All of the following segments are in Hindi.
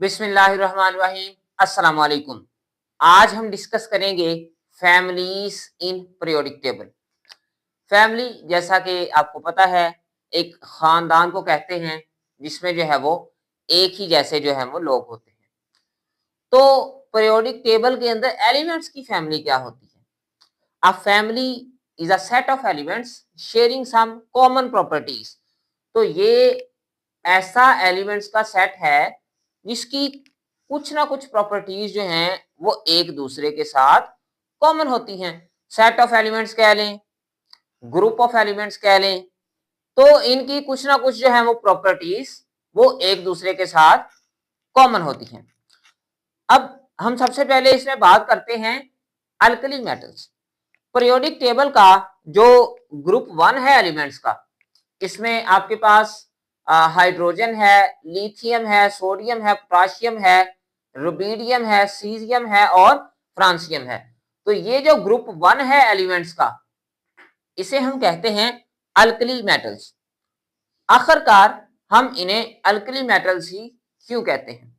बिस्मिल्लाहिर्रहमानिर्रहीम। अस्सलाम वालेकुम। आज हम डिस्कस करेंगे families in periodic table. Family जैसा कि आपको पता है एक खानदान को कहते हैं जिसमें जो है वो एक ही जैसे जो है वो लोग होते हैं। तो पीरियोडिक टेबल के अंदर एलिमेंट्स की फैमिली क्या होती है? A family is a set of elements sharing some common properties. तो ये ऐसा एलिमेंट्स का सेट है जिसकी कुछ ना कुछ प्रॉपर्टीज जो हैं वो एक दूसरे के साथ कॉमन होती हैं। सेट ऑफ एलिमेंट्स कह लें, ग्रुप ऑफ एलिमेंट्स कह लें, तो इनकी कुछ ना कुछ जो है वो प्रॉपर्टीज वो एक दूसरे के साथ कॉमन होती हैं। अब हम सबसे पहले इसमें बात करते हैं अल्कली मेटल्स। पीरियोडिक टेबल का जो ग्रुप वन है एलिमेंट्स का, इसमें आपके पास हाइड्रोजन है, लिथियम है, सोडियम है, पोटाशियम है, रुबीडियम है, सीजियम है और फ्रांसियम है। तो ये जो ग्रुप वन है एलिमेंट्स का, इसे हम कहते हैं अल्कली मेटल्स। आखिरकार हम इन्हें अल्कली मेटल्स ही क्यों कहते हैं?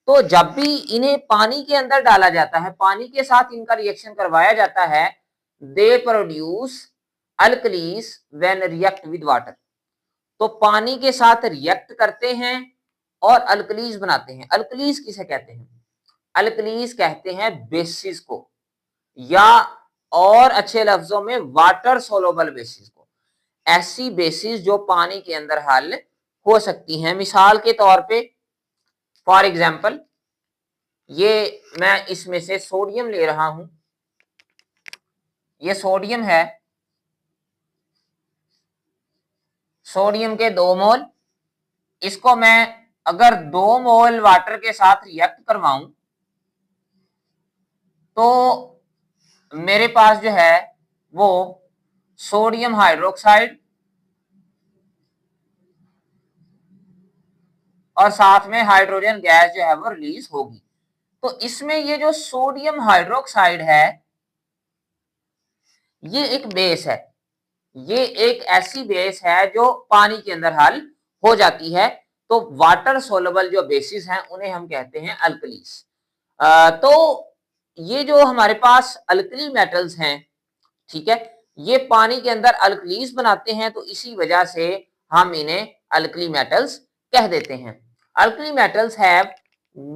तो जब भी इन्हें पानी के अंदर डाला जाता है, पानी के साथ इनका रिएक्शन करवाया जाता है, they produce alkalis when react with water. तो पानी के साथ रिएक्ट करते हैं और अल्कलीज बनाते हैं। अल्कलीज किसे कहते हैं? अल्कलीज कहते हैं बेसिस को, या और अच्छे लफ्जों में वाटर सोलोबल बेसिस को। ऐसी बेसिस जो पानी के अंदर हल हो सकती हैं। मिसाल के तौर पे फॉर एग्जांपल, ये मैं इसमें से सोडियम ले रहा हूं, ये सोडियम है, सोडियम के 2 मोल। इसको मैं अगर 2 मोल वाटर के साथ रिएक्ट करवाऊं तो मेरे पास जो है वो सोडियम हाइड्रोक्साइड और साथ में हाइड्रोजन गैस जो है वो रिलीज होगी। तो इसमें ये जो सोडियम हाइड्रोक्साइड है ये एक बेस है, ये एक ऐसी बेस है जो पानी के अंदर हल हो जाती है। तो वाटर सोलबल जो बेसिस हैं उन्हें हम कहते हैं अल्कलीज। तो ये जो हमारे पास अल्कली मेटल्स हैं, ठीक है, ये पानी के अंदर अल्कलीज बनाते हैं, तो इसी वजह से हम इन्हें अल्कली मेटल्स कह देते हैं। Alkali metals have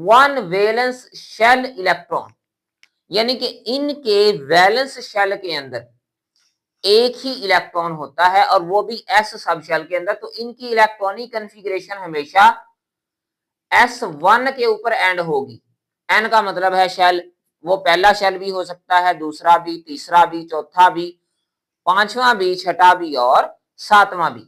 one valence shell electron, यानी कि इनके वैलेंस शेल के अंदर एक ही इलेक्ट्रॉन होता है और वो भी एस सब शेल के अंदर। तो इनकी इलेक्ट्रॉनिक कन्फिग्रेशन हमेशा S1 के ऊपर एंड होगी। एन का मतलब है शेल, वो पहला शेल भी हो सकता है, दूसरा भी, तीसरा भी, चौथा भी, पांचवा भी, छठा भी और सातवां भी।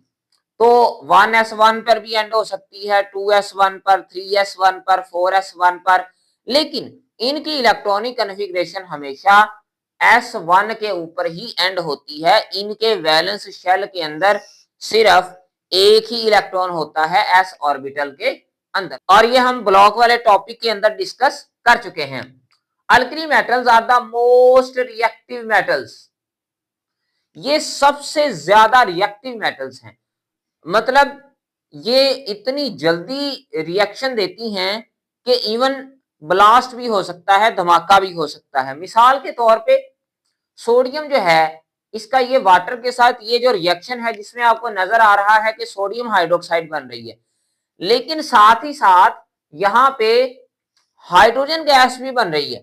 तो 1s1 पर भी एंड हो सकती है, 2s1 पर, 3s1 पर, 4s1 पर, लेकिन इनकी इलेक्ट्रॉनिक कन्फिग्रेशन हमेशा S1 के ऊपर ही एंड होती है। इनके वैलेंस शेल के अंदर सिर्फ एक ही इलेक्ट्रॉन होता है s ऑर्बिटल के अंदर, और ये हम ब्लॉक वाले टॉपिक के अंदर डिस्कस कर चुके हैं। Alkali metals are the most reactive metals, ये सबसे ज्यादा रिएक्टिव मेटल्स हैं। मतलब ये इतनी जल्दी रिएक्शन देती हैं कि इवन ब्लास्ट भी हो सकता है, धमाका भी हो सकता है। मिसाल के तौर पे सोडियम जो है, इसका ये वाटर के साथ ये जो रिएक्शन है जिसमें आपको नजर आ रहा है कि सोडियम हाइड्रोक्साइड बन रही है, लेकिन साथ ही साथ यहाँ पे हाइड्रोजन गैस भी बन रही है।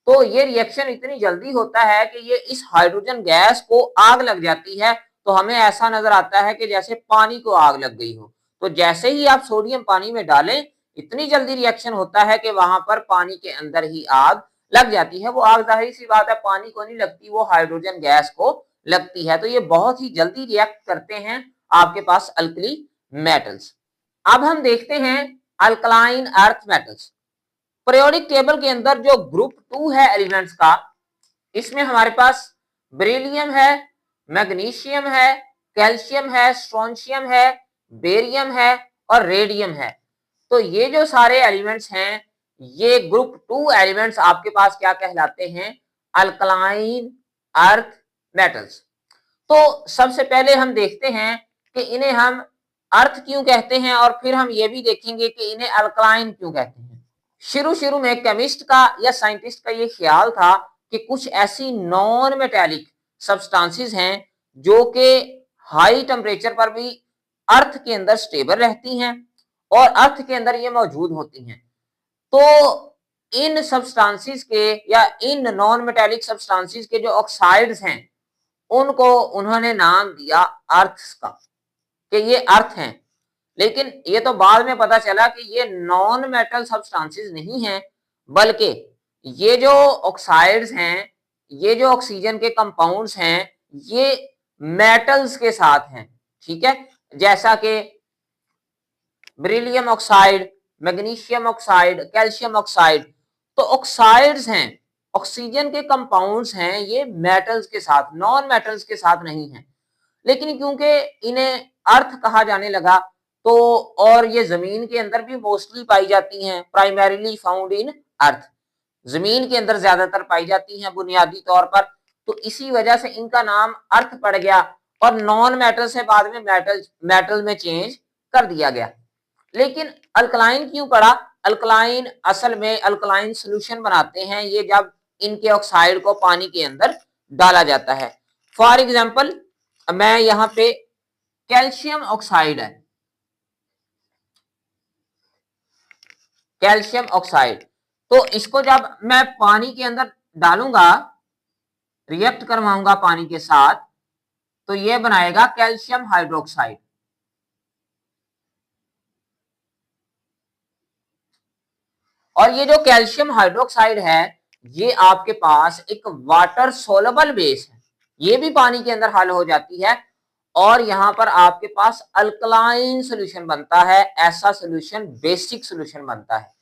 तो ये रिएक्शन इतनी जल्दी होता है कि ये इस हाइड्रोजन गैस को आग लग जाती है, तो हमें ऐसा नजर आता है कि जैसे पानी को आग लग गई हो। तो जैसे ही आप सोडियम पानी में डालें, इतनी जल्दी रिएक्शन होता है कि वहां पर पानी के अंदर ही आग लग जाती है। वो आग जाहिर सी बात है पानी को नहीं लगती, वो हाइड्रोजन गैस को लगती है। तो ये बहुत ही जल्दी रिएक्ट करते हैं आपके पास अल्कली मेटल्स। अब हम देखते हैं alkaline earth metals. Periodic table के अंदर जो ग्रुप 2 है एलिमेंट्स का, इसमें हमारे पास बेरिलियम है, मैग्नीशियम है, कैल्शियम है, स्ट्रोंशियम है, बेरियम है और रेडियम है। तो ये जो सारे एलिमेंट्स हैं, ये ग्रुप 2 एलिमेंट्स आपके पास क्या कहलाते हैं? Alkaline earth metals. तो सबसे पहले हम देखते हैं कि इन्हें हम अर्थ क्यों कहते हैं, और फिर हम ये भी देखेंगे कि इन्हें अल्कलाइन क्यों कहते हैं। शुरू शुरू में केमिस्ट का या साइंटिस्ट का ये ख्याल था कि कुछ ऐसी नॉन मेटेलिक सब्सटेंसेस हैं जो कि हाई टेम्परेचर पर भी अर्थ के अंदर स्टेबल रहती हैं और अर्थ के अंदर ये मौजूद होती हैं। तो इन सब्सटेंसेस के या इन नॉन मेटेलिक सब्सटेंसेस के जो ऑक्साइड्स हैं उनको उन्होंने नाम दिया अर्थ्स का, कि ये अर्थ हैं। लेकिन ये तो बाद में पता चला कि ये नॉन मेटल सब्सटेंसेस नहीं हैं, बल्कि ये जो ऑक्साइड्स हैं, ये जो ऑक्सीजन के कंपाउंड्स हैं, ये मेटल्स के साथ हैं। ठीक है, जैसा कि beryllium oxide, magnesium oxide, calcium oxide, तो ऑक्साइड्स हैं, ऑक्सीजन के कंपाउंड्स हैं, ये मेटल्स के साथ, नॉन मेटल्स के साथ नहीं है। लेकिन क्योंकि इन्हें अर्थ कहा जाने लगा, तो और ये जमीन के अंदर भी मोस्टली पाई जाती हैं, प्राइमरीली फाउंड इन अर्थ, जमीन के अंदर ज्यादातर पाई जाती हैं बुनियादी तौर पर, तो इसी वजह से इनका नाम अर्थ पड़ गया और नॉन मेटल से बाद में मेटल में चेंज कर दिया गया। लेकिन अल्कलाइन क्यों पड़ा? अल्कलाइन असल में अल्कलाइन सोल्यूशन बनाते हैं ये जब इनके ऑक्साइड को पानी के अंदर डाला जाता है। फॉर एग्जाम्पल, मैं यहाँ पे कैल्शियम ऑक्साइड है, कैल्शियम ऑक्साइड, तो इसको जब मैं पानी के अंदर डालूंगा, रिएक्ट करवाऊंगा पानी के साथ, तो ये बनाएगा कैल्शियम हाइड्रोक्साइड। और ये जो कैल्शियम हाइड्रोक्साइड है, ये आपके पास एक वाटर सोलबल बेस है, ये भी पानी के अंदर हल हो जाती है और यहां पर आपके पास अल्कलाइन सोल्यूशन बनता है। ऐसा सोल्यूशन बेसिक सोल्यूशन बनता है।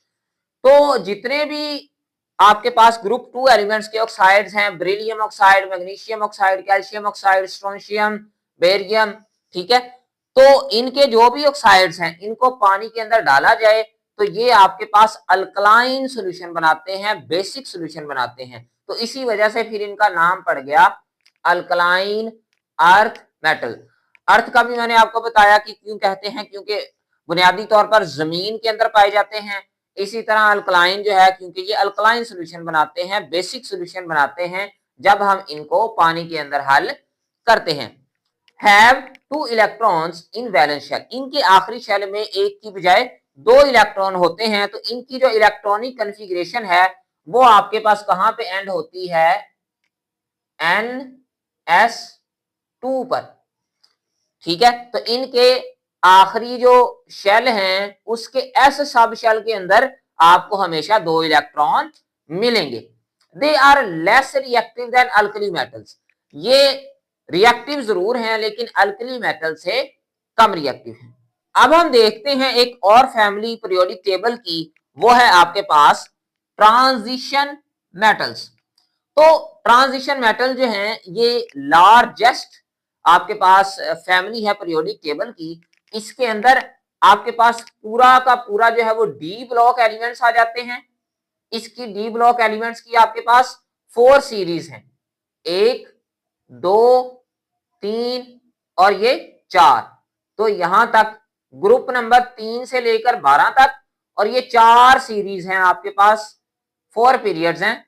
तो जितने भी आपके पास ग्रुप 2 एलिमेंट्स के ऑक्साइड्स हैं, beryllium oxide, magnesium oxide, calcium oxide, strontium, barium, ठीक है, तो इनके जो भी ऑक्साइड्स हैं, इनको पानी के अंदर डाला जाए तो ये आपके पास अल्कलाइन सोल्यूशन बनाते हैं, बेसिक सोल्यूशन बनाते हैं। तो इसी वजह से फिर इनका नाम पड़ गया अल्कलाइन अर्थ मेटल। अर्थ का भी मैंने आपको बताया कि क्यों कहते हैं, क्योंकि बुनियादी तौर पर जमीन के अंदर पाए जाते हैं। इसी तरह अल्कलाइन जो है, क्योंकि ये अल्कलाइन सोल्यूशन बनाते हैं, बेसिक सोल्यूशन बनाते हैं जब हम इनको पानी के अंदर हल करते हैं। Have 2 electrons in valence shell, इनके आखिरी शेल में एक की बजाय 2 इलेक्ट्रॉन होते हैं। तो इनकी जो इलेक्ट्रॉनिक कन्फिग्रेशन है वो आपके पास कहां पे एंड होती है? NS2 पर। ठीक है, तो इनके आखिरी जो शेल हैं उसके एस सब शेल के अंदर आपको हमेशा 2 इलेक्ट्रॉन मिलेंगे। They are less reactive than alkali metals, ये रिएक्टिव जरूर हैं लेकिन अल्कली मेटल से कम रिएक्टिव हैं। अब हम देखते हैं एक और फैमिली पीरियोडिक टेबल की, वो है आपके पास ट्रांजिशन मेटल्स। तो ट्रांजिशन मेटल जो हैं ये लार्जेस्ट आपके पास फैमिली है पीरियोडिक टेबल की। इसके अंदर आपके पास पूरा का पूरा जो है वो डी ब्लॉक एलिमेंट्स आ जाते हैं। इसकी डी ब्लॉक एलिमेंट्स की आपके पास 4 सीरीज हैं, 1, 2, 3 और ये 4। तो यहां तक ग्रुप नंबर 3 से लेकर 12 तक, और ये 4 सीरीज हैं आपके पास, 4 पीरियड्स हैं।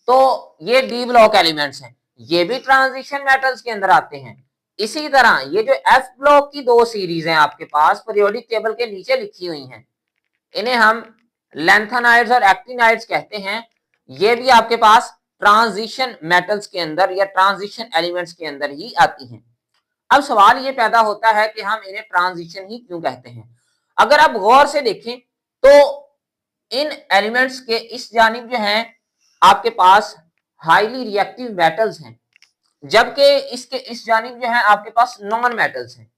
तो ये डी ब्लॉक एलिमेंट्स हैं, ये भी ट्रांजिशन मेटल्स के अंदर आते हैं। इसी तरह ये जो एफ ब्लॉक की 2 सीरीज हैं आपके पास पीरियोडिक टेबल के नीचे लिखी हुई हैं, इन्हें हम लैंथेनाइड्स और एक्टिनाइड्स कहते हैं। ये भी आपके पास ट्रांजिशन मेटल्स के अंदर या ट्रांजिशन एलिमेंट्स के अंदर ही आती हैं। अब सवाल ये पैदा होता है कि हम इन्हें ट्रांजिशन ही क्यों कहते हैं? अगर आप गौर से देखें तो इन एलिमेंट्स के इस जानिब जो है आपके पास हाईली रिएक्टिव मेटल्स हैं, जबकि इसके इस जानिब जो है आपके पास नॉन मेटल्स हैं।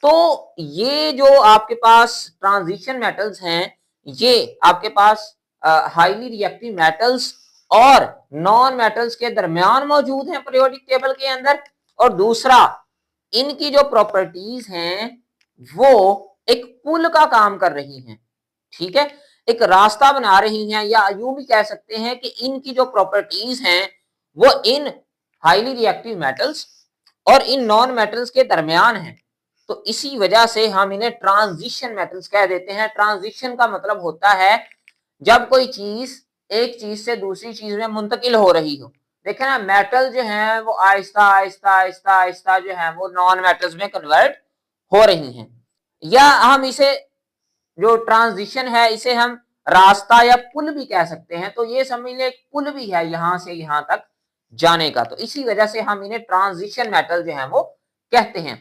तो ये जो आपके पास ट्रांजिशन मेटल्स हैं, ये आपके पास हाईली रिएक्टिव मेटल्स और नॉन मेटल्स के दरमियान मौजूद हैं पीरियोडिक टेबल के अंदर। और दूसरा, इनकी जो प्रॉपर्टीज हैं वो एक पुल का काम कर रही हैं। ठीक है, एक रास्ता बना रही हैं, या यूं भी कह सकते हैं कि इनकी जो प्रॉपर्टीज हैं वो इन हाईली रिएक्टिव मेटल्स और इन नॉन मेटल्स के दरमियान हैं। तो इसी वजह से हम इन्हें ट्रांजिशन मेटल्स कह देते हैं। ट्रांजिशन का मतलब होता है जब कोई चीज एक चीज से दूसरी चीज में मुंतकिल हो रही हो। देखे ना, मेटल जो है वो आहिस्ता आहिस्ता आहिस्ता आहिस्ता जो है वो नॉन मेटल्स में कन्वर्ट हो रही हैं। या हम इसे जो ट्रांजिशन है इसे हम रास्ता या पुल भी कह सकते हैं। तो ये समझ लें एक पुल भी है यहां से यहां तक जाने का। तो इसी वजह से हम इन्हें ट्रांजिशन मेटल जो है वो कहते हैं।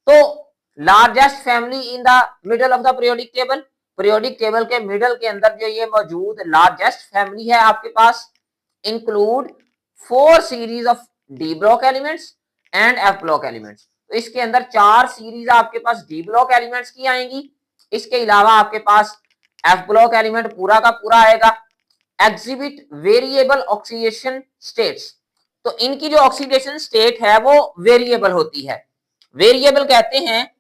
तो largest family in the middle of the periodic table के मिडल के अंदर जो ये मौजूद लार्जेस्ट फैमिली है आपके पास, include 4 series of D block elements and F block elements. तो इसके अंदर 4 सीरीज आपके पास डी ब्लॉक एलिमेंट्स की आएंगी। इसके अलावा आपके पास एफ ब्लॉक एलिमेंट पूरा का पूरा आएगा। Exhibit variable oxidation states. तो इनकी जो ऑक्सीडेशन स्टेट है वो वेरिएबल होती है। वेरिएबल कहते हैं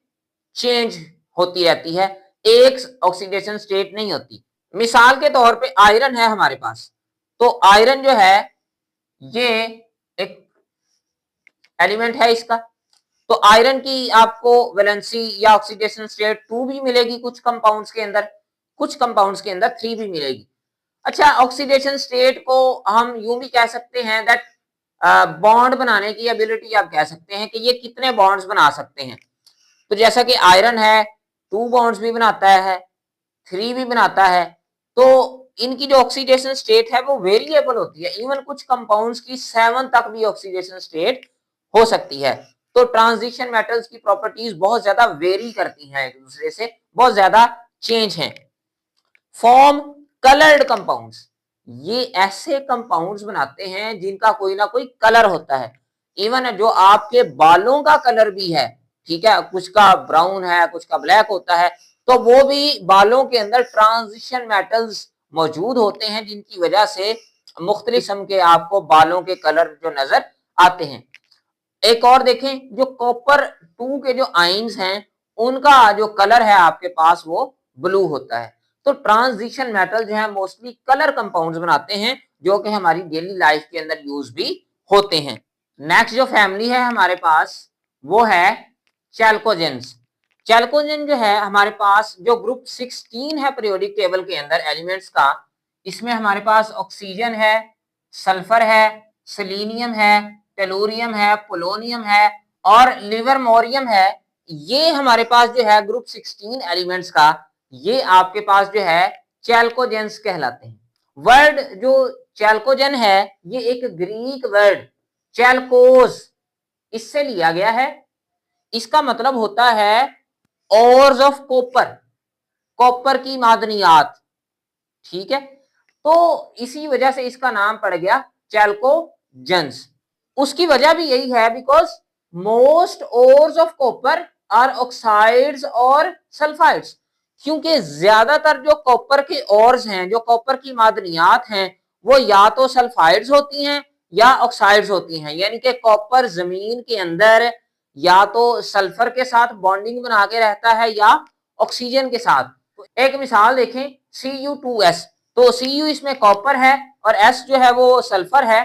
चेंज होती रहती है, एक ऑक्सीडेशन स्टेट नहीं होती। मिसाल के तौर पे आयरन है हमारे पास, तो आयरन जो है ये एक एलिमेंट है इसका। तो आयरन की आपको वैलेंसी या ऑक्सीडेशन स्टेट 2 भी मिलेगी कुछ कंपाउंड्स के अंदर, कुछ कंपाउंड्स के अंदर 3 भी मिलेगी। अच्छा, ऑक्सीडेशन स्टेट को हम यूं भी कह सकते हैं दैट बॉन्ड बनाने की एबिलिटी आप कह सकते हैं कि ये कितने बॉन्ड्स बना सकते हैं। तो जैसा कि आयरन है 2 बॉन्ड्स भी बनाता है, 3 भी बनाता है। तो इनकी जो ऑक्सीडेशन स्टेट है वो वेरिएबल होती है। इवन कुछ कंपाउंड्स की 7 तक भी ऑक्सीडेशन स्टेट हो सकती है। तो ट्रांजिशन मेटल्स की प्रॉपर्टीज बहुत ज्यादा वेरी करती हैं, एक दूसरे से बहुत ज्यादा चेंज हैं। फॉर्म कलर्ड कंपाउंड्स, ये ऐसे कंपाउंड्स बनाते हैं जिनका कोई ना कोई कलर होता है। इवन जो आपके बालों का कलर भी है, ठीक है, कुछ का ब्राउन है कुछ का ब्लैक होता है, तो वो भी बालों के अंदर ट्रांजिशन मेटल्स मौजूद होते हैं जिनकी वजह से मुख्तलिफ किस्म के आपको बालों के कलर जो नजर आते हैं। एक और देखें, जो कॉपर 2 के जो आइंस हैं उनका जो कलर है आपके पास वो ब्लू होता है। तो ट्रांजिशन मेटल जो है मोस्टली कलर कंपाउंड्स बनाते हैं जो कि हमारी डेली लाइफ के अंदर यूज भी होते हैं। नेक्स्ट जो फैमिली है हमारे पास वो है चैल्कोजेंस। चैल्कोजेन जो है हमारे पास जो ग्रुप 16 है पीरियोडिक टेबल के अंदर एलिमेंट्स का, इसमें हमारे पास ऑक्सीजन है, सल्फर है, सेलेनियम है, टेलुरियम है, पोलोनियम है और लिवरमोरियम है। ये हमारे पास जो है ग्रुप 16 एलिमेंट्स का, ये आपके पास जो है चैल्कोजेंस कहलाते हैं। वर्ड जो चैल्कोजेन है ये एक ग्रीक वर्ड चैल्कोस इससे लिया गया है। इसका मतलब होता है ओर्स ऑफ कॉपर, कॉपर की मादनियात, ठीक है। तो इसी वजह से इसका नाम पड़ गया चैल्कोजेंस। उसकी वजह भी यही है because most ores of copper are oxides और सल्फाइड्स, क्योंकि ज्यादातर जो कॉपर के ओर्स हैं, जो कॉपर की मादनियात हैं, वो या तो सल्फाइड्स होती हैं या ऑक्साइड्स होती हैं। यानी कि कॉपर जमीन के अंदर या तो सल्फर के साथ बॉन्डिंग बना के रहता है या ऑक्सीजन के साथ। तो एक मिसाल देखें, Cu2S, तो Cu इसमें कॉपर है और S जो है वो सल्फर है।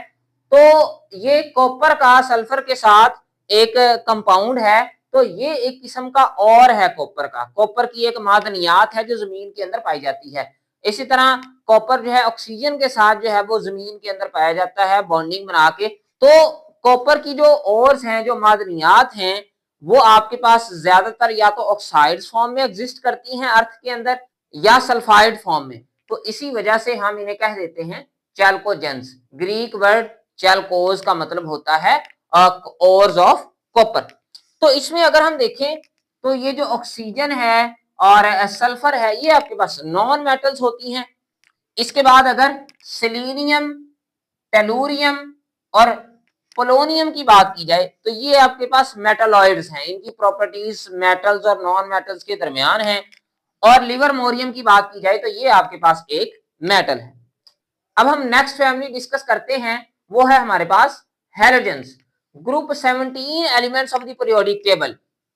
तो ये कॉपर का सल्फर के साथ एक कंपाउंड है। तो ये एक किस्म का और है कॉपर का, कॉपर की एक मादनियात है जो जमीन के अंदर पाई जाती है। इसी तरह कॉपर जो है ऑक्सीजन के साथ जो है वो जमीन के अंदर पाया जाता है बॉन्डिंग बना के। तो कॉपर की जो ओर्स हैं, जो मादनियात हैं, वो आपके पास ज्यादातर या तो ऑक्साइड्स फॉर्म में एग्जिस्ट करती हैं अर्थ के अंदर या सल्फाइड फॉर्म में। तो इसी वजह से हम इन्हें कह देते हैं चैल्कोजेंस। ग्रीक वर्ड चैल्कोस का मतलब होता है ओर्स ऑफ कॉपर। तो इसमें अगर हम देखें तो ये जो ऑक्सीजन है और सल्फर है ये आपके पास नॉन मेटल्स होती हैं। इसके बाद अगर सेलेनियम, टेलुरियम और पोलोनियम की बात की जाए तो ये आपके पास मेटलॉइड्स हैं। इनकी प्रॉपर्टीज मेटल्स और नॉन मेटल्स के दरमियान हैं। और लिवरमोरियम की बात की जाए तो ये आपके पास एक मेटल है। अब हम नेक्स्ट फैमिली डिस्कस करते हैं, वो है हमारे पास halogens. Group 17 elements of the periodic table.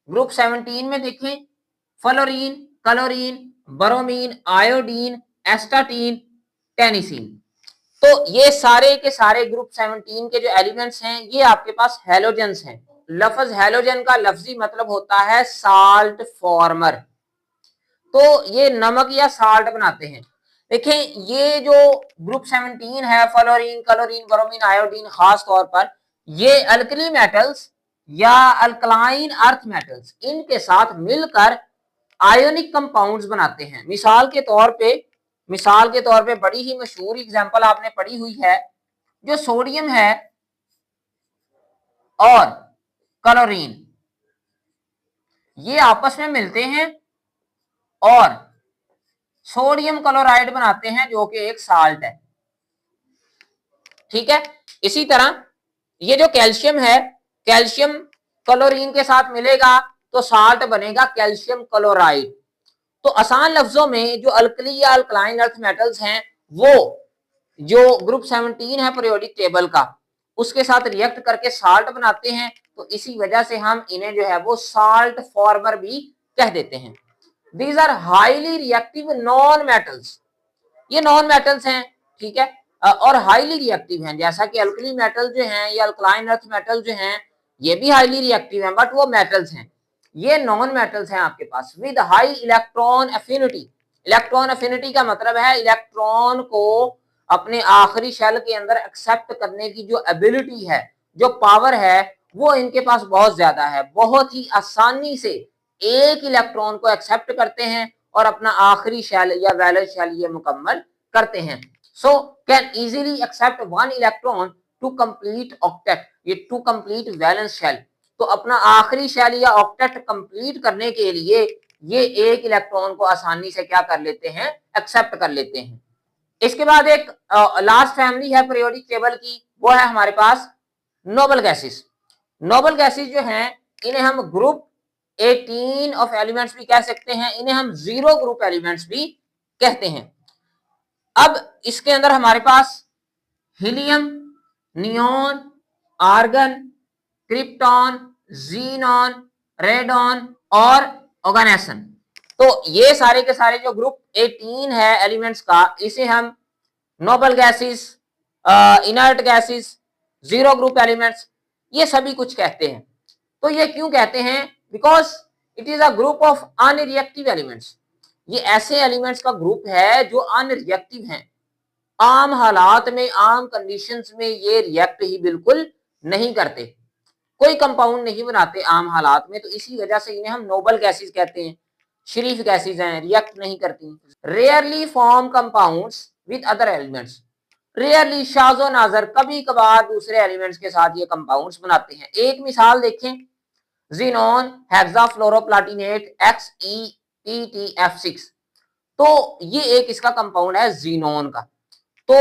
Group 17 में देखें fluorine, chlorine, bromine, iodine, astatine, tennessine. तो ये सारे के सारे ग्रुप 17 के जो एलिमेंट्स हैं ये आपके पास हैलोजेंस हैं। लफ्ज हैलोजन का लफ्जी मतलब होता है साल्ट फॉर्मर। तो ये नमक या साल्ट बनाते हैं। देखें ये जो ग्रुप 17 है, फ्लोरीन, क्लोरीन, ब्रोमीन, आयोडीन, खास तौर पर ये अल्कली मेटल्स या अल्कलाइन अर्थ मेटल्स इनके साथ मिलकर आयोनिक कंपाउंड्स बनाते हैं। मिसाल के तौर पे बड़ी ही मशहूर एग्जांपल आपने पढ़ी हुई है, जो सोडियम है और क्लोरीन ये आपस में मिलते हैं और सोडियम क्लोराइड बनाते हैं जो कि एक साल्ट है। ठीक है, इसी तरह ये जो कैल्शियम है, कैल्शियम क्लोरीन के साथ मिलेगा तो साल्ट बनेगा कैल्शियम क्लोराइड। तो आसान लफ्जों में जो अल्कली या अल्कलाइन अर्थ मेटल्स हैं वो जो ग्रुप 17 है पीरियोडिक टेबल का उसके साथ रिएक्ट करके साल्ट बनाते हैं। तो इसी वजह से हम इन्हें जो है वो साल्ट फॉर्मर भी कह देते हैं। These are highly reactive non metals, ये नॉन मेटल्स हैं। ठीक है, और हाईली रिएक्टिव हैं, जैसा कि अल्कली मेटल जो हैं या अल्कलाइन अर्थ मेटल जो हैं ये भी हाईली रिएक्टिव हैं, बट वो मेटल्स हैं, ये नॉन मेटल्स हैं आपके पास। With high electron affinity, electron affinity का मतलब है इलेक्ट्रॉन को अपने आखिरी शेल के अंदर एक्सेप्ट करने की जो एबिलिटी है, जो पावर है, वो इनके पास बहुत ज्यादा है। बहुत ही आसानी से एक इलेक्ट्रॉन को एक्सेप्ट करते हैं और अपना आखिरी शेल या वैलेंस शेल ये मुकम्मल करते हैं। So can easily accept one electron to complete octet, ये टू कंप्लीट वैलेंस शेल। तो अपना आखिरी शेल या ऑक्टेट कंप्लीट करने के लिए ये एक इलेक्ट्रॉन को आसानी से क्या कर लेते हैं, एक्सेप्ट कर लेते हैं। इसके बाद एक लास्ट फैमिली है पीरियोडिक टेबल की, वो है हमारे पास नोबल गैसेस। नोबल गैसेस जो हैं इन्हें हम ग्रुप 18 ऑफ एलिमेंट्स भी कह सकते हैं, इन्हें हम जीरो ग्रुप एलिमेंट्स भी कहते हैं। अब इसके अंदर हमारे पास helium, neon, argon, krypton, xenon, radon और ऑर्गेनेसन। तो ये सारे के सारे जो ग्रुप 18 है एलिमेंट्स का, इसे हम noble gases, inert gases, zero group elements ये सभी कुछ कहते हैं। तो ये क्यों कहते हैं? Because it is a group of unreactive elements. ये ऐसे एलिमेंट्स का ग्रुप है जो अनरिएक्टिव हैं, आम हालात में, आम कंडीशंस में ये रिएक्ट ही बिल्कुल नहीं करते, कोई कंपाउंड नहीं बनाते आम हालात में। तो इसी वजह से इन्हें हम नोबल गैसेस कहते हैं। शरीफ गैसेस हैं, रिएक्ट नहीं करती। Rarely form compounds with other elements, rarely, शाज़ो नाज़र, कभी कभार दूसरे एलिमेंट्स के साथ ये कंपाउंड्स बनाते हैं। एक मिसाल देखें, जीनोन हेक्साफ्लोरोप्लाटिनेट XePTF6, तो ये एक इसका कंपाउंड है जीनोन का। तो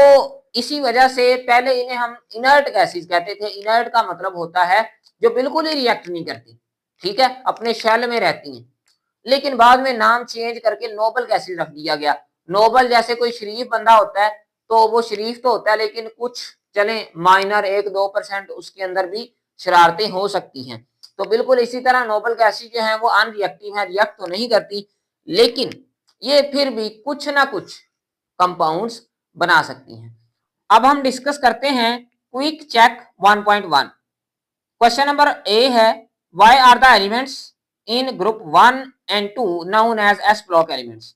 इसी वजह से पहले इन्हें हम इनर्ट गैसेस कहते थे। इनर्ट का मतलब होता है जो बिल्कुल ही रिएक्ट नहीं करती, ठीक है, अपने शेल में रहती हैं। लेकिन बाद में नाम चेंज करके नोबल गैसेस रख दिया गया। नोबल जैसे कोई शरीफ बंदा होता है तो वो शरीफ तो होता है, लेकिन कुछ चले माइनर 1-2% उसके अंदर भी शरारतें हो सकती हैं। तो बिल्कुल इसी तरह नोबल गैसेस जो हैं वो अनरिएक्टिव हैं, रिएक्ट तो नहीं करती, लेकिन ये फिर भी कुछ ना कुछ कंपाउंड्स बना सकती हैं। अब हम डिस्कस करते हैं quick check 1.1। Question number A है, why are the elements in group 1 and 2 known as S block elements.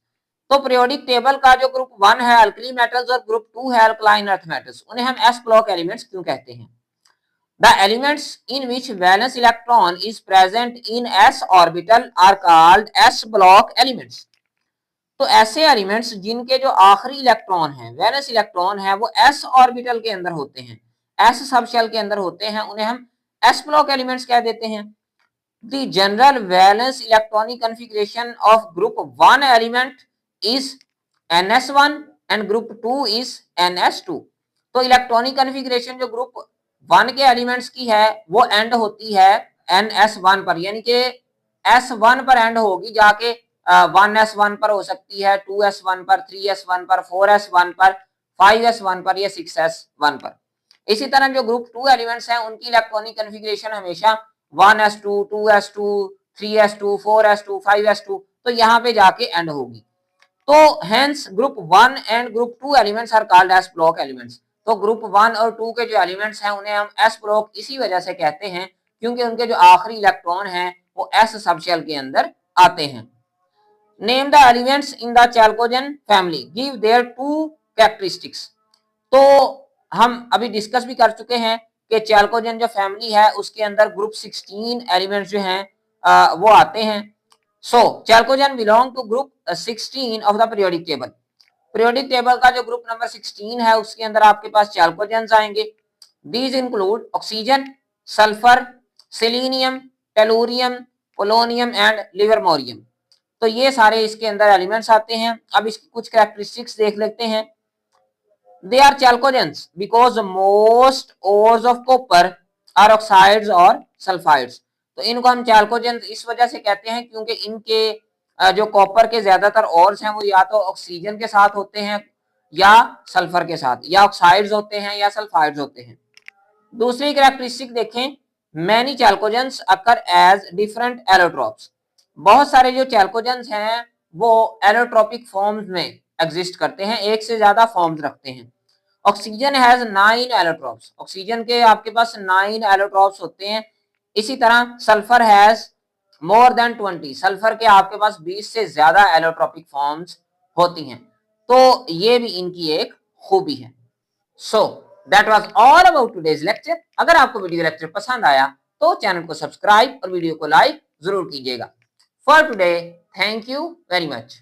तो पीरियोडिक टेबल का जो ग्रुप 1 है अल्कली मेटल्स और ग्रुप 2 है अल्कलाइन अर्थ मेटल्स, उन्हें हम एस ब्लॉक एलिमेंट्स क्यों कहते हैं? The elements in which valence electron is present in s orbital are called s block elements। तो ऐसे एलिमेंट्स जिनके जो आखिरी इलेक्ट्रॉन है, वैलेंस इलेक्ट्रॉन है, वो s ऑर्बिटल के अंदर होते हैं, s सबशेल के अंदर होते हैं, उन्हें हम s ब्लॉक एलिमेंट्स कह देते हैं। The general valence electronic configuration of group 1 element is ns1 and group 2 is ns2। तो इलेक्ट्रॉनिक कन्फिग्रेशन जो ग्रुप 1 के एलिमेंट्स की है वो एंड होती है ns1 पर, यानी कि s1 पर एंड होगी, जाके 1s1 पर हो सकती है, 2s1 पर, 3s1 पर, 4s1 पर, 5s1 पर या 6s1 पर। इसी तरह जो ग्रुप 2 एलिमेंट्स हैं उनकी इलेक्ट्रॉनिक कन्फिग्रेशन हमेशा 1s2, 2s2, 3s2, 4s2, 5s2, तो यहाँ पे जाके एंड होगी। तो hence group 1 and group 2 elements are called s block elements. तो ग्रुप 1 और 2 के जो एलिमेंट्स हैं उन्हें हम एस ब्लॉक इसी वजह से कहते हैं क्योंकि उनके जो आखिरी इलेक्ट्रॉन हैं वो s सब शेल के अंदर आते हैं। Name the elements in the chalcogen family, give their two characteristics. तो हम अभी डिस्कस भी कर चुके हैं कि चैल्कोजेन जो फैमिली है उसके अंदर ग्रुप 16 एलिमेंट्स जो हैं वो आते हैं। So chalcogen belong to group 16 of the periodic table. Periodic table का जो ग्रुप नंबर 16 है उसके अंदर आपके पास चैल्कोजेंस आएंगे। These include oxygen, sulphur, selenium, tellurium, polonium and livermorium. तो ये सारे इसके अंदर एलिमेंट्स आते हैं। अब इसकी कुछ कैरेक्टरिस्टिक्स देख लेते हैं। They are chalcogens because most ores of copper are oxides और sulfides। तो इनको हम chalcogens इस वजह से कहते हैं क्योंकि इनके जो कॉपर के ज्यादातर ओर्स हैं वो या तो ऑक्सीजन के साथ होते हैं या सल्फर के साथ, या ऑक्साइड्स होते हैं या सल्फाइड्स होते हैं। दूसरी कैरेक्टरिस्टिक देखें, many chalcogens occur as different allotropes. बहुत सारे जो चैल्कोजेंस हैं वो एलोट्रोपिक फॉर्म्स में एग्जिस्ट करते हैं, एक से ज्यादा फॉर्म्स रखते हैं। ऑक्सीजन हैज 9 एलोट्रोप्स, ऑक्सीजन के आपके पास 9 एलोट्रोप्स होते हैं। इसी तरह sulphur has more than 20, sulphur के आपके पास 20 से ज्यादा एलोट्रोपिक फॉर्म्स होती हैं। तो ये भी इनकी एक खूबी है। So that was all about today's lecture. अगर आपको वीडियो लेक्चर पसंद आया तो चैनल को सब्सक्राइब और वीडियो को लाइक जरूर कीजिएगा। For today, thank you very much.